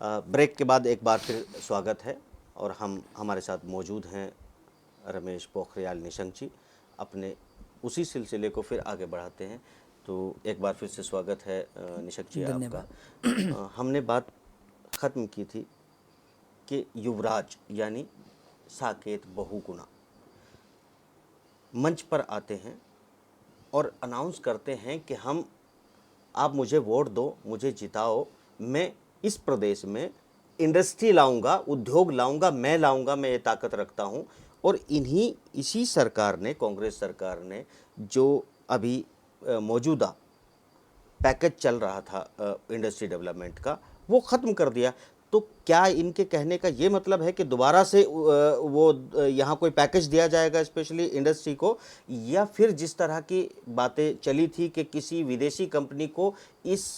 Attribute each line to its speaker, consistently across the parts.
Speaker 1: Break के बाद एक बार फिर स्वागत है और हमारे साथ मौजूद हैं रमेश पोखरियाल निशंक जी। अपने उसी सिलसिले को फिर आगे बढ़ाते हैं। तो एक बार फिर से स्वागत है निशंक जी आपका। हमने बात ख़त्म की थी कि युवराज यानी साकेत बहुगुणा मंच पर आते हैं और अनाउंस करते हैं कि आप मुझे वोट दो, मुझे जिताओ, मैं इस प्रदेश में इंडस्ट्री लाऊंगा, उद्योग लाऊंगा, मैं ये ताकत रखता हूं। और इसी सरकार ने, कांग्रेस सरकार ने जो अभी मौजूदा पैकेज चल रहा था इंडस्ट्री डेवलपमेंट का, वो ख़त्म कर दिया। तो क्या इनके कहने का ये मतलब है कि दोबारा से वो यहाँ कोई पैकेज दिया जाएगा स्पेशली इंडस्ट्री को, या फिर जिस तरह की बातें चली थी कि किसी विदेशी कंपनी को इस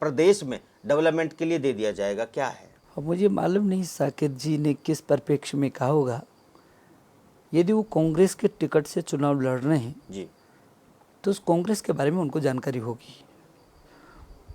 Speaker 1: प्रदेश में डेवलपमेंट के लिए दे दिया जाएगा, क्या है?
Speaker 2: अब मुझे मालूम नहीं साकेत जी ने किस परिप्रेक्ष्य में कहा होगा। यदि वो कांग्रेस के टिकट से चुनाव लड़ रहे हैं
Speaker 1: जी,
Speaker 2: तो उस कांग्रेस के बारे में उनको जानकारी होगी।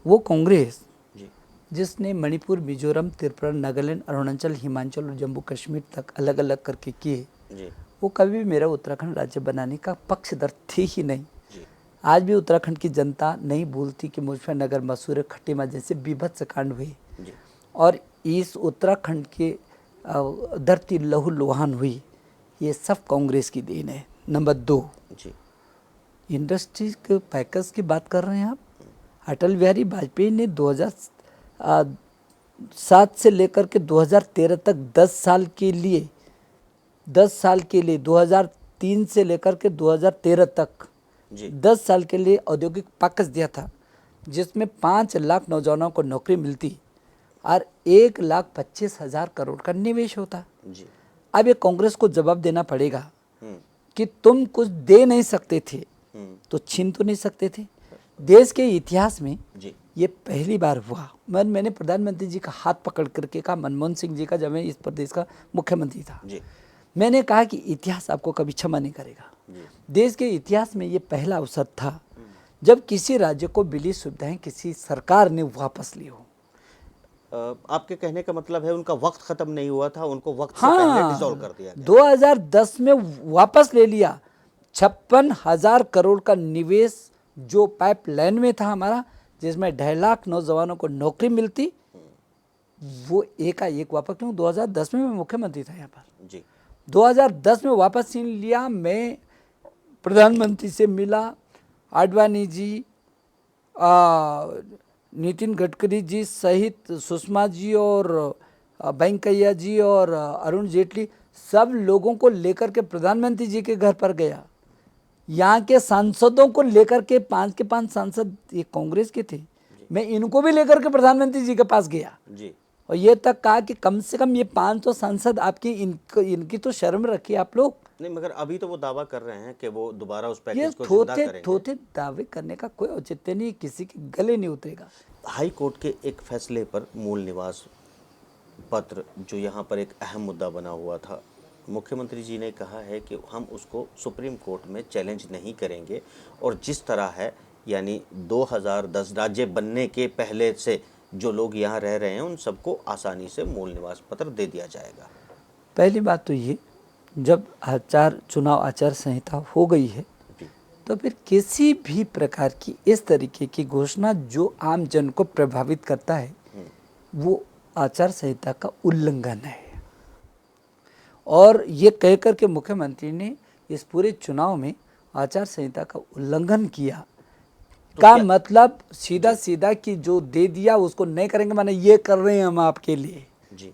Speaker 2: वो कांग्रेस
Speaker 1: जी,
Speaker 2: जिसने मणिपुर, मिजोरम, त्रिपुरा, नागालैंड, अरुणाचल, हिमाचल और जम्मू कश्मीर तक अलग अलग करके किए,
Speaker 1: जी,
Speaker 2: वो कभी भी मेरा उत्तराखंड राज्य बनाने का पक्षधर थी ही नहीं।
Speaker 1: जी,
Speaker 2: आज भी उत्तराखंड की जनता नहीं भूलती कि मुजफ्फरनगर, मसूरी, खट्टीमा जैसे बीभत्स कांड हुए
Speaker 1: जी,
Speaker 2: और इस उत्तराखंड के धरती लहूलुहान हुई। ये सब कांग्रेस की देन है। नंबर 2,
Speaker 1: जी,
Speaker 2: इंडस्ट्री के पैकेज की बात कर रहे हैं आप। अटल बिहारी वाजपेयी ने 2007 से लेकर के 2013 तक 10 साल के लिए 2003 से लेकर के 2013 तक
Speaker 1: जी,
Speaker 2: 10 साल के लिए औद्योगिक पैकेज दिया था, जिसमें 5 लाख नौजवानों को नौकरी मिलती और 1,25,000 करोड़ का निवेश होता।
Speaker 1: जी,
Speaker 2: अब ये कांग्रेस को जवाब देना पड़ेगा कि तुम कुछ दे नहीं सकते थे तो छीन तो नहीं सकते थे। देश के इतिहास में
Speaker 1: जी,
Speaker 2: ये पहली बार हुआ। मैंने प्रधानमंत्री जी का हाथ पकड़ करके कहा, मनमोहन सिंह जी का, जब मैं इस प्रदेश का मुख्यमंत्री था,
Speaker 1: जी,
Speaker 2: मैंने कहा कि इतिहास आपको कभी क्षमा नहीं करेगा। देश के इतिहास में ये पहला अवसर था जब किसी राज्य को मिली सुविधाएं किसी सरकार ने वापस ली हो।
Speaker 1: आपके कहने का मतलब है उनका वक्त खत्म नहीं हुआ था, उनको वक्त से पहले डिसॉल्व कर दिया गया।
Speaker 2: 2010 में वापस ले लिया। 56,000 करोड़ का निवेश जो पाइपलाइन में था हमारा, जिसमें 2.5 लाख नौजवानों को नौकरी मिलती, वो एकाएक वापस क्यों? 2010 में मैं मुख्यमंत्री था यहाँ पर।
Speaker 1: जी,
Speaker 2: 2010 में वापस छीन लिया। मैं प्रधानमंत्री से मिला, आडवाणी जी, नितिन गडकरी जी सहित सुषमा जी और वेंकैया जी और अरुण जेटली, सब लोगों को लेकर के प्रधानमंत्री जी के घर पर गया। यहाँ के सांसदों को लेकर के 5 के 5 सांसद ये कांग्रेस के थे, मैं इनको भी लेकर के प्रधानमंत्री जी के पास गया
Speaker 1: जी,
Speaker 2: और ये तक कहा कि कम से कम ये 500 सांसद आपकी, इनकी तो शर्म रखिए आप लोग।
Speaker 1: नहीं, मगर अभी तो वो दावा कर रहे हैं कि वो दोबारा उस
Speaker 2: ये
Speaker 1: पैकेज को जिंदा करेंगे।
Speaker 2: थोथे दावे करने का कोई औचित्य नहीं, किसी के गले नहीं उतरेगा।
Speaker 1: हाई कोर्ट के एक फैसले पर मूल निवास पत्र, जो यहाँ पर एक अहम मुद्दा बना हुआ था, मुख्यमंत्री जी ने कहा है कि हम उसको सुप्रीम कोर्ट में चैलेंज नहीं करेंगे और जिस तरह है, यानी 2010 राज्य बनने के पहले से जो लोग यहाँ रह रहे हैं उन सबको आसानी से मूल निवास पत्र दे दिया जाएगा।
Speaker 2: पहली बात तो ये, जब चुनाव आचार संहिता हो गई है तो फिर किसी भी प्रकार की इस तरीके की घोषणा जो आम जन को प्रभावित करता है, वो आचार संहिता का उल्लंघन है। और ये कह कर के मुख्यमंत्री ने इस पूरे चुनाव में आचार संहिता का उल्लंघन किया तो का मतलब सीधा कि जो दे दिया उसको नहीं करेंगे, माने ये कर रहे हैं हम आपके लिए
Speaker 1: जी,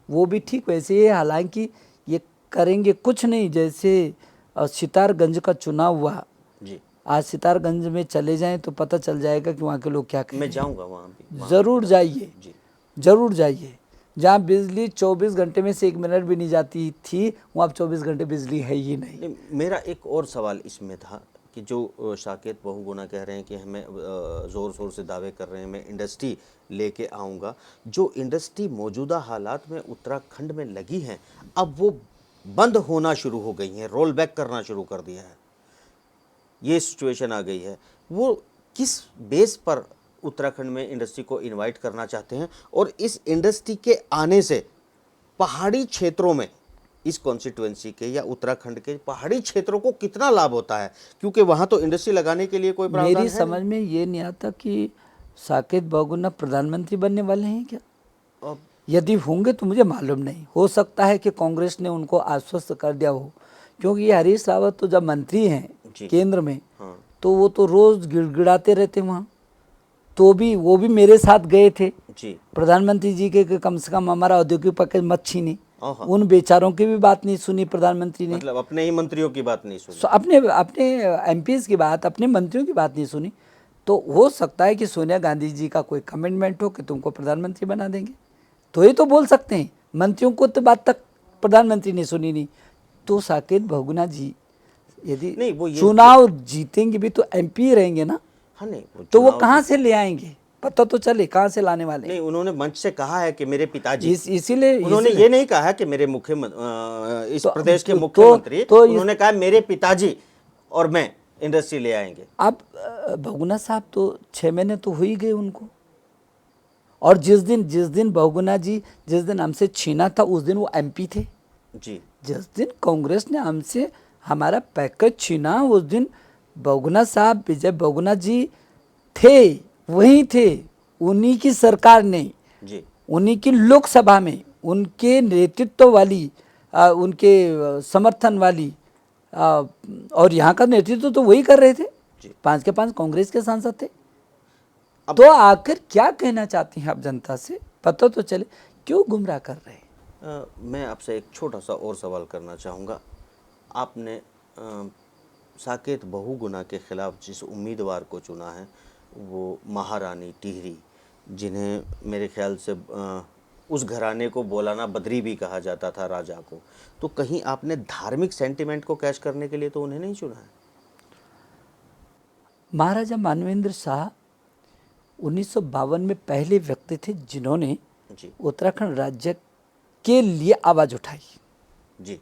Speaker 2: वो भी ठीक वैसे ही। हालांकि ये करेंगे कुछ नहीं, जैसे सितारगंज का चुनाव हुआ
Speaker 1: जी,
Speaker 2: आज सितारगंज में चले जाएं तो पता चल जाएगा कि वहाँ के लोग क्या करें।
Speaker 1: मैं जाऊंगा वहाँ भी,
Speaker 2: ज़रूर जाइए,
Speaker 1: जी,
Speaker 2: ज़रूर जाइए। जहाँ बिजली 24 घंटे में से 1 मिनट भी नहीं जाती थी, वहाँ 24 घंटे बिजली है ही नहीं।
Speaker 1: मेरा एक और सवाल इसमें था कि जो साकेत बहुगुणा कह रहे हैं कि हमें ज़ोर शोर से दावे कर रहे हैं मैं इंडस्ट्री लेके आऊँगा, जो इंडस्ट्री मौजूदा हालात में उत्तराखंड में लगी हैं अब वो बंद होना शुरू हो गई हैं, रोल बैक करना शुरू कर दिया है, ये सिचुएशन आ गई है, वो किस बेस पर उत्तराखंड में इंडस्ट्री को इनवाइट करना चाहते हैं और इस इंडस्ट्री के आने से पहाड़ी क्षेत्रों में, इस कॉन्स्टिट्यूएंसी के या उत्तराखंड के पहाड़ी क्षेत्रों को कितना लाभ होता है, क्योंकि वहाँ तो इंडस्ट्री लगाने के लिए कोई प्रावधान
Speaker 2: मेरी
Speaker 1: है
Speaker 2: समझ में ये नहीं आता कि साकेत बहुगुणा प्रधानमंत्री बनने वाले हैं क्या।
Speaker 1: नहीं।
Speaker 2: यदि होंगे तो मुझे मालूम नहीं, हो सकता है कि कांग्रेस ने उनको आश्वस्त कर दिया हो, क्योंकि ये हरीश रावत तो जब मंत्री हैं
Speaker 1: जी।
Speaker 2: केंद्र में,
Speaker 1: हाँ।
Speaker 2: तो वो तो रोज गिड़गिड़ाते रहते वहाँ। तो भी वो भी मेरे साथ गए थे
Speaker 1: जी।
Speaker 2: प्रधानमंत्री जी के कि कम से कम हमारा औद्योगिक पैकेज मत छीने।
Speaker 1: ओहो।
Speaker 2: उन बेचारों की भी बात नहीं सुनी प्रधानमंत्री ने,
Speaker 1: मतलब अपने ही मंत्रियों की बात नहीं सुनी।
Speaker 2: अपने अपने एमपीज की बात, अपने मंत्रियों की बात नहीं सुनी। तो हो सकता है कि सोनिया गांधी जी का कोई कमिटमेंट हो कि तुमको प्रधानमंत्री बना देंगे, तो ये तो बोल सकते हैं। मंत्रियों को तो बात तक प्रधानमंत्री ने सुनी नहीं। तो साकेत बहुगुणा जी यदि
Speaker 1: नहीं, वो ये
Speaker 2: चुनाव जीतेंगे भी तो एमपी रहेंगे ना,
Speaker 1: हाँ नहीं,
Speaker 2: तो वो
Speaker 1: चुनाव-
Speaker 2: कहाँ से ले आएंगे, पता तो चले कहाँ से लाने वाले हैं।
Speaker 1: नहीं, उन्होंने मंच से कहा है कि मेरे पिताजी,
Speaker 2: इसीलिए
Speaker 1: उन्होंने ये नहीं कहा कि मेरे इस प्रदेश के मुख्यमंत्री, उन्होंने कहा मेरे पिताजी और मैं इंडस्ट्री ले आएंगे।
Speaker 2: अब बहुगुणा साहब तो 6 महीने तो हो ही गए उनको, और जिस दिन बहुगुणा जी जिस दिन हमसे छीना था उस दिन वो एमपी थे।
Speaker 1: जी।
Speaker 2: जिस दिन कांग्रेस ने हमसे हमारा पैकेज छीना उस दिन बहुगुणा साहब, विजय बहुगुणा जी थे, वहीं थे। उन्हीं की सरकार ने,
Speaker 1: जी।
Speaker 2: उन्हीं की लोकसभा में, उनके नेतृत्व वाली उनके समर्थन वाली और यहाँ का नेतृत्व तो वही कर रहे थे। 5 के 5 कांग्रेस के सांसद थे। तो आखिर क्या कहना चाहती हैं आप जनता से, पता तो चले, क्यों गुमराह कर रहे हैं।
Speaker 1: मैं आपसे एक छोटा सा और सवाल करना चाहूँगा। आपने साकेत बहुगुणा के खिलाफ जिस उम्मीदवार को चुना है वो महारानी टिहरी, जिन्हें मेरे ख्याल से उस घराने को बोलाना बद्री भी कहा जाता था, राजा को, तो कहीं आपने धार्मिक सेंटिमेंट को कैश करने के लिए तो उन्हें नहीं चुना है?
Speaker 2: महाराजा मानवेंद्र शाह 1952 में पहले व्यक्ति थे जिन्होंने
Speaker 1: जी।
Speaker 2: उत्तराखंड राज्य के लिए आवाज़ उठाई।
Speaker 1: जी।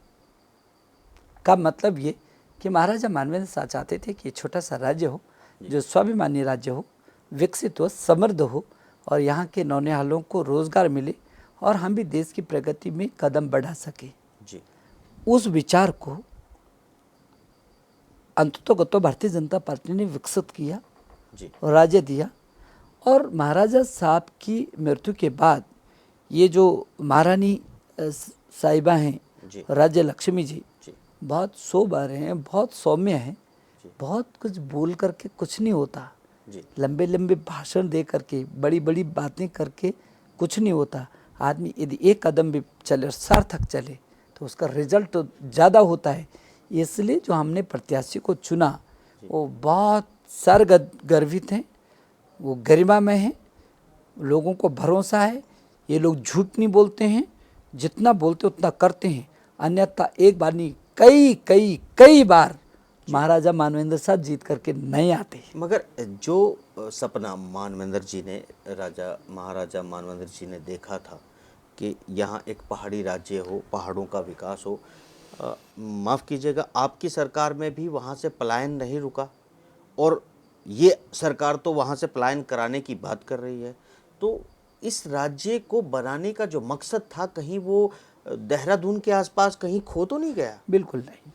Speaker 2: का मतलब ये कि महाराजा मानवेंद्र शाह चाहते थे कि छोटा सा राज्य हो, जो स्वाभिमानी राज्य हो, विकसित हो, समृद्ध हो, और यहाँ के नौनिहालों को रोजगार मिले और हम भी देश की प्रगति में कदम बढ़ा सके।
Speaker 1: जी।
Speaker 2: उस विचार को अंततोगतो भारतीय जनता पार्टी ने विकसित किया
Speaker 1: जी।
Speaker 2: और राज्य दिया। और महाराजा साहब की मृत्यु के बाद ये जो महारानी साहिबा हैं,
Speaker 1: जी।
Speaker 2: राज्य लक्ष्मी जी,
Speaker 1: जी।
Speaker 2: बहुत सोबर हैं, बहुत सौम्य हैं, बहुत कुछ बोल करके कुछ नहीं होता,
Speaker 1: जी।
Speaker 2: लंबे लंबे भाषण दे करके, बड़ी बड़ी बातें करके कुछ नहीं होता। आदमी यदि एक कदम भी चले और सार्थक चले तो उसका रिजल्ट तो ज़्यादा होता है। इसलिए जो हमने प्रत्याशी को चुना वो बहुत गर्वित हैं, वो गरिमामय हैं, लोगों को भरोसा है, ये लोग झूठ नहीं बोलते हैं, जितना बोलते उतना करते हैं। अन्यथा एक बार नहीं कई कई कई बार महाराजा मानवेंद्र साहब जीत करके नहीं आते।
Speaker 1: मगर जो सपना मानवेंद्र जी ने, महाराजा मानवेंद्र जी ने देखा था कि यहाँ एक पहाड़ी राज्य हो, पहाड़ों का विकास हो, माफ़ कीजिएगा, आपकी सरकार में भी वहाँ से पलायन नहीं रुका और ये सरकार तो वहाँ से पलायन कराने की बात कर रही है। तो इस राज्य को बनाने का जो मकसद था, कहीं वो देहरादून के आसपास कहीं खो तो नहीं गया?
Speaker 2: बिल्कुल नहीं,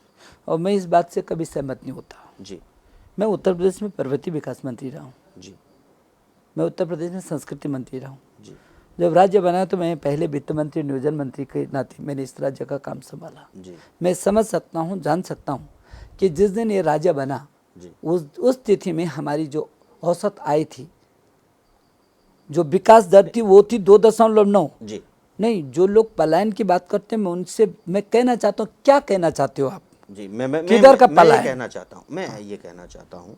Speaker 2: और मैं इस बात से कभी सहमत नहीं होता।
Speaker 1: जी।
Speaker 2: मैं उत्तर प्रदेश में पर्वतीय विकास मंत्री रहा हूँ,
Speaker 1: जी।
Speaker 2: मैं उत्तर प्रदेश में संस्कृति मंत्री रहा हूँ।
Speaker 1: जी।
Speaker 2: जब राज्य बना तो मैं पहले वित्त मंत्री, नियोजन मंत्री के नाते मैंने इस राज्य का काम संभाला।
Speaker 1: जी।
Speaker 2: मैं समझ सकता हूँ, जान सकता हूँ कि जिस दिन ये राज्य बना उस तिथि में हमारी जो औसत आय थी, जो विकास दर थी, वो थी 2.9।
Speaker 1: जी।
Speaker 2: नहीं, जो लोग पलायन की बात करते हैं, मैं उनसे मैं कहना चाहता हूँ, क्या कहना चाहते हो आप?
Speaker 1: जी।
Speaker 2: किधर का
Speaker 1: मैं ये
Speaker 2: पलायन?
Speaker 1: कहना चाहता हूँ, मैं ये कहना चाहता हूँ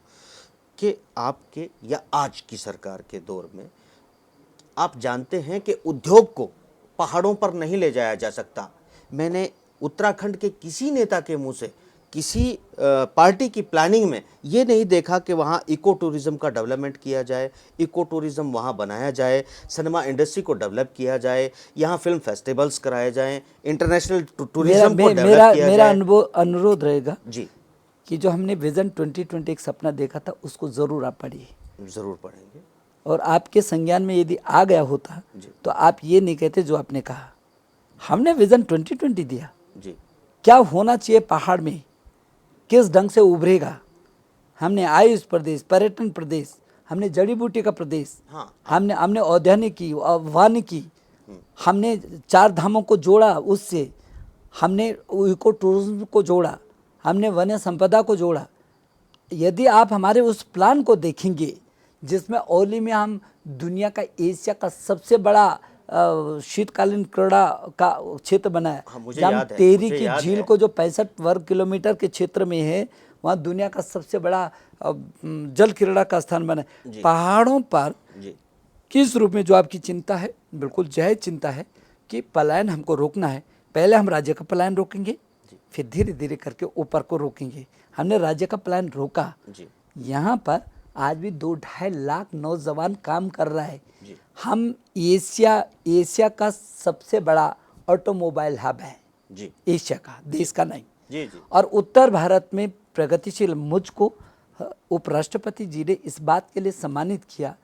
Speaker 1: कि आपके या आज की सरकार के दौर में आप जानते हैं कि उद्योग को पहाड़ों पर नहीं ले जाया जा सकता। मैंने उत्तराखंड के किसी नेता के मुंह से, किसी पार्टी की प्लानिंग में ये नहीं देखा कि वहाँ इको टूरिज़्म का डेवलपमेंट किया जाए, इको टूरिज़्म वहाँ बनाया जाए, सिनेमा इंडस्ट्री को डेवलप किया जाए, यहाँ फिल्म फेस्टिवल्स कराए जाएं, इंटरनेशनल टूरिज़्म को डेवलप किया
Speaker 2: मेरा
Speaker 1: जाए।
Speaker 2: अनुरोध रहेगा
Speaker 1: जी
Speaker 2: कि जो हमने विजन 2020 एक सपना देखा था, उसको ज़रूर आप पढ़िए।
Speaker 1: ज़रूर पढ़ेंगे।
Speaker 2: और आपके संज्ञान में यदि आ गया होता तो आप ये नहीं कहते जो आपने कहा। हमने विजन 2020 दिया,
Speaker 1: जी
Speaker 2: क्या होना चाहिए पहाड़ में, किस ढंग से उभरेगा। हमने आयुष प्रदेश, पर्यटन प्रदेश, हमने जड़ी बूटी का प्रदेश,
Speaker 1: हाँ,
Speaker 2: हमने हमने औद्यानिकी, वानिकी, हमने चार धामों को जोड़ा, उससे हमने इको टूरिज्म को जोड़ा, हमने वन्य संपदा को जोड़ा। यदि आप हमारे उस प्लान को देखेंगे जिसमें ओली में हम दुनिया का, एशिया का सबसे बड़ा शीतकालीन क्रीड़ा का क्षेत्र बनाया,
Speaker 1: हाँ, मुझे
Speaker 2: जहाँ
Speaker 1: याद है,
Speaker 2: टेहरी
Speaker 1: मुझे
Speaker 2: की
Speaker 1: याद
Speaker 2: झील
Speaker 1: है।
Speaker 2: को जो 65 वर्ग किलोमीटर के क्षेत्र में है, वहाँ दुनिया का सबसे बड़ा जल क्रीड़ा का स्थान बना है।
Speaker 1: जी।
Speaker 2: पहाड़ों पर
Speaker 1: जी
Speaker 2: किस रूप में जो आपकी चिंता है, बिल्कुल जायज चिंता है कि पलायन हमको रोकना है। पहले हम राज्य का पलायन रोकेंगे, फिर धीरे धीरे करके ऊपर को रोकेंगे। हमने राज्य का पलायन रोका।
Speaker 1: जी
Speaker 2: यहाँ पर आज भी 2-2.5 लाख नौजवान काम कर रहा है।
Speaker 1: जी
Speaker 2: हम एशिया का सबसे बड़ा ऑटोमोबाइल हब है,
Speaker 1: जी
Speaker 2: एशिया का, देश का नहीं।
Speaker 1: जी जी
Speaker 2: और उत्तर भारत में प्रगतिशील, मुझको उपराष्ट्रपति जी ने इस बात के लिए सम्मानित किया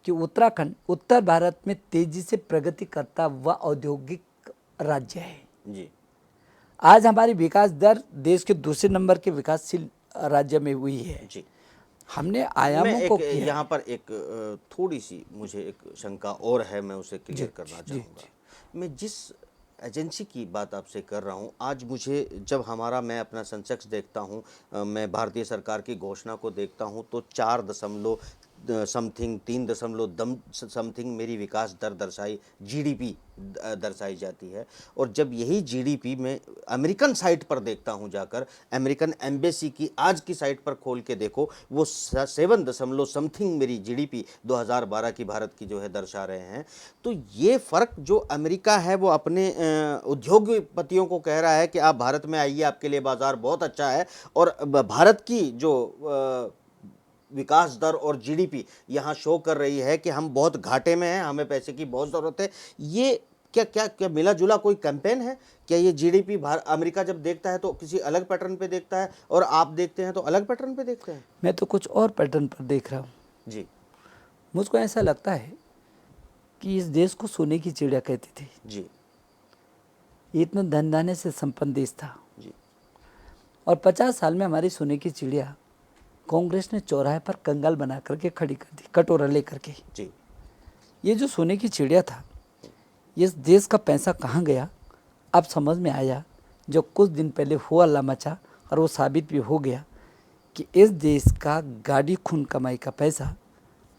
Speaker 2: कि उत्तराखंड उत्तर भारत में तेजी से प्रगति करता हुआ औद्योगिक राज्य है।
Speaker 1: जी
Speaker 2: आज हमारी विकास दर देश के दूसरे नंबर के विकासशील राज्य में हुई है।
Speaker 1: जी।
Speaker 2: हमने
Speaker 1: मैं
Speaker 2: आयामों को
Speaker 1: एक
Speaker 2: किया
Speaker 1: यहाँ पर एक थोड़ी सी मुझे एक शंका और है, मैं उसे क्लियर करना
Speaker 2: जी,
Speaker 1: चाहूँगा। मैं जिस एजेंसी की बात आपसे कर रहा हूँ, आज मुझे जब मैं अपना सेंसेक्स देखता हूँ, मैं भारतीय सरकार की घोषणा को देखता हूँ, तो 4 दशमलव समथिंग 3 दशमलव समथिंग मेरी विकास दर दर्शाई, जीडीपी दर्शाई जाती है। और जब यही जीडीपी में अमेरिकन साइट पर देखता हूं, जाकर अमेरिकन एम्बेसी की आज की साइट पर खोल के देखो, वो 7 दशमलव समथिंग मेरी जीडीपी 2012 की भारत की जो है दर्शा रहे हैं। तो ये फ़र्क जो अमेरिका है वो अपने उद्योगपतियों को कह रहा है कि आप भारत में आइए, आपके लिए बाज़ार बहुत अच्छा है, और भारत की जो विकास दर और जीडीपी यहाँ शो कर रही है कि हम बहुत घाटे में हैं, हमें पैसे की बहुत ज़रूरत है। ये क्या क्या क्या मिला जुला कोई कैंपेन है क्या? ये जीडीपी अमेरिका जब देखता है तो किसी अलग पैटर्न पे देखता है, और आप देखते हैं तो अलग पैटर्न पे देखते हैं?
Speaker 2: मैं तो कुछ और पैटर्न पर देख रहा हूँ।
Speaker 1: जी
Speaker 2: मुझको ऐसा लगता है कि इस देश को सोने की चिड़िया कहती थी।
Speaker 1: जी
Speaker 2: ये इतना धन धान्य से संपन्न देश था,
Speaker 1: जी
Speaker 2: और 50 साल में हमारी सोने की चिड़िया कांग्रेस ने चौराहे पर कंगाल बना करके खड़ी कर दी, कटोरा लेकर के।
Speaker 1: जी
Speaker 2: ये जो सोने की चिड़िया था, इस देश का पैसा कहाँ गया अब समझ में आया, जो कुछ दिन पहले हुआ ला मचा, और वो साबित भी हो गया कि इस देश का गाड़ी खून कमाई का पैसा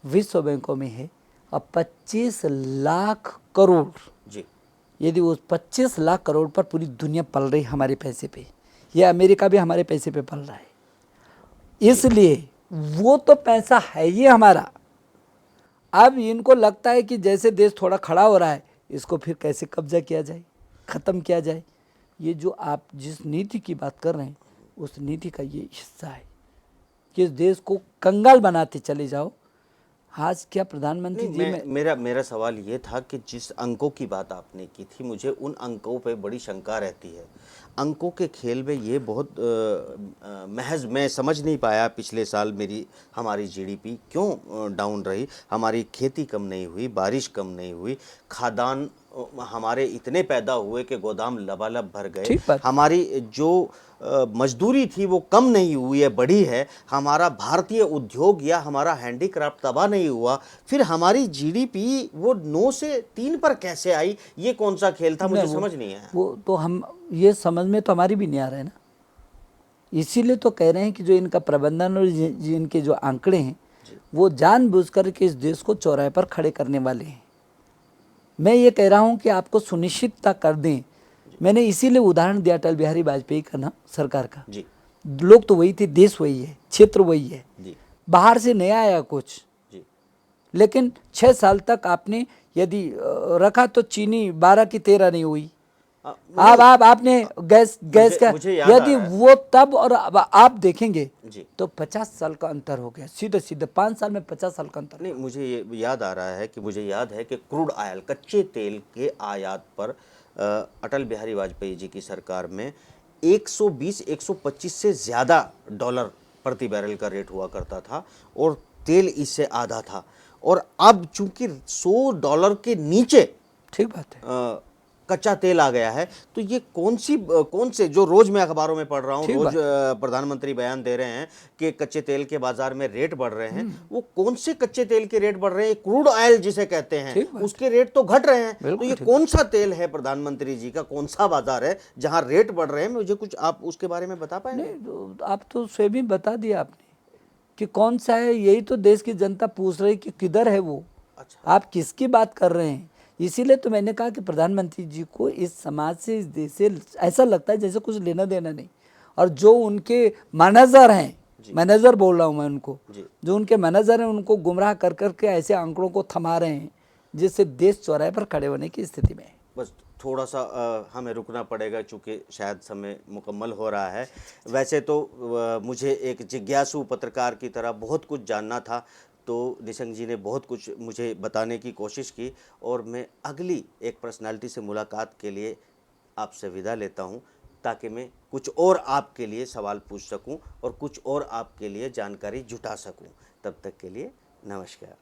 Speaker 2: विश्व बैंकों में है, और 25 लाख करोड़।
Speaker 1: जी
Speaker 2: यदि उस 25 लाख करोड़ पर पूरी दुनिया पल रही हमारे पैसे पे, या अमेरिका भी हमारे पैसे पे पल रहा है, इसलिए वो तो पैसा है ही हमारा। अब इनको लगता है कि जैसे देश थोड़ा खड़ा हो रहा है, इसको फिर कैसे कब्जा किया जाए, ख़त्म किया जाए। ये जो आप जिस नीति की बात कर रहे हैं, उस नीति का ये हिस्सा है कि इस देश को कंगाल बनाते चले जाओ। आज क्या प्रधानमंत्री जी में
Speaker 1: मेरा सवाल ये था कि जिस अंकों की बात आपने की थी, मुझे उन अंकों पे बड़ी शंका रहती है। अंकों के खेल में ये बहुत महज मैं समझ नहीं पाया पिछले साल हमारी जीडीपी क्यों डाउन रही। हमारी खेती कम नहीं हुई, बारिश कम नहीं हुई, खाद्यान्न हमारे इतने पैदा हुए कि गोदाम लबालब भर गए।
Speaker 2: ठीक बात।
Speaker 1: हमारी जो मजदूरी थी वो कम नहीं हुई है, बढ़ी है। हमारा भारतीय उद्योग या हमारा हैंडीक्राफ्ट तबाह नहीं हुआ। फिर हमारी जीडीपी वो 9 से 3 पर कैसे आई? ये कौन सा खेल था, मुझे समझ नहीं आया।
Speaker 2: वो तो हम ये समझ में तो हमारी भी नहीं आ रहा है ना। इसीलिए तो कह रहे हैं कि जो इनका प्रबंधन और इनके जो आंकड़े हैं, वो जानबूझकर के इस देश को चौराहे पर खड़े करने वाले हैं। मैं ये कह रहा हूँ कि आपको सुनिश्चितता कर दें। मैंने इसीलिए उदाहरण दिया अटल बिहारी वाजपेयी का ना, सरकार का।
Speaker 1: जी
Speaker 2: लोग तो वही थे, देश वही है, क्षेत्र वही है,
Speaker 1: जी
Speaker 2: बाहर से नया आया कुछ।
Speaker 1: जी
Speaker 2: लेकिन 6 साल तक आपने यदि रखा तो चीनी 12 की 13 नहीं हुई। अब आपने गैस का
Speaker 1: मुझे याद
Speaker 2: यदि
Speaker 1: आ रहा है।
Speaker 2: वो तब और अब आप देखेंगे
Speaker 1: जी
Speaker 2: तो 50 साल का अंतर हो गया, सीधे सीधे 5 साल में 50 साल का अंतर।
Speaker 1: नहीं, मुझे ये याद आ रहा है कि क्रूड ऑयल, कच्चे तेल के आयात पर अटल बिहारी वाजपेयी जी की सरकार में 120-125 से ज़्यादा डॉलर प्रति बैरल का रेट हुआ करता था, और तेल इससे आधा था। और अब चूंकि $100 के नीचे
Speaker 2: ठीक बात है।
Speaker 1: कच्चा तेल आ गया है, तो ये कौन से जो रोज मैं अखबारों में पढ़ रहा हूँ,
Speaker 2: ठीक
Speaker 1: रोज
Speaker 2: बात
Speaker 1: प्रधानमंत्री बयान दे रहे हैं कि कच्चे तेल के बाजार में रेट बढ़ रहे हैं, वो कौन से कच्चे तेल के रेट बढ़ रहे हैं? क्रूड ऑयल जिसे कहते हैं,
Speaker 2: ठीक बात
Speaker 1: उसके रेट तो घट रहे हैं। तो
Speaker 2: बिल्कुल
Speaker 1: ये
Speaker 2: ठीक
Speaker 1: कौन सा तेल है प्रधानमंत्री जी का, कौन सा बाजार है जहां रेट बढ़ रहे हैं? मुझे कुछ आप उसके बारे में बता पाएंगे?
Speaker 2: नहीं, तो आप तो स्वयं ही बता दिया आपने कि कौन सा है। यही तो देश की जनता पूछ रही कि किधर है वो,
Speaker 1: अच्छा,
Speaker 2: आप किसकी बात कर रहे हैं। इसीलिए तो मैंने कहा कि प्रधानमंत्री जी को इस समाज से, इस देश से ऐसा लगता है जैसे कुछ लेना देना नहीं। और जो उनके मैनेजर हैं, मैनेजर बोल रहा हूँ मैं उनको,
Speaker 1: जी।
Speaker 2: जो उनके मैनेजर हैं उनको गुमराह कर करके ऐसे आंकड़ों को थमा रहे हैं जिससे देश चौराहे पर खड़े होने की स्थिति में है।
Speaker 1: बस थोड़ा सा हमें रुकना पड़ेगा चूँकि शायद समय मुकम्मल हो रहा है। वैसे तो मुझे एक जिज्ञासु पत्रकार की तरह बहुत कुछ जानना था, तो निशंक जी ने बहुत कुछ मुझे बताने की कोशिश की, और मैं अगली एक पर्सनालिटी से मुलाकात के लिए आपसे विदा लेता हूँ, ताकि मैं कुछ और आपके लिए सवाल पूछ सकूँ और कुछ और आपके लिए जानकारी जुटा सकूँ। तब तक के लिए नमस्कार।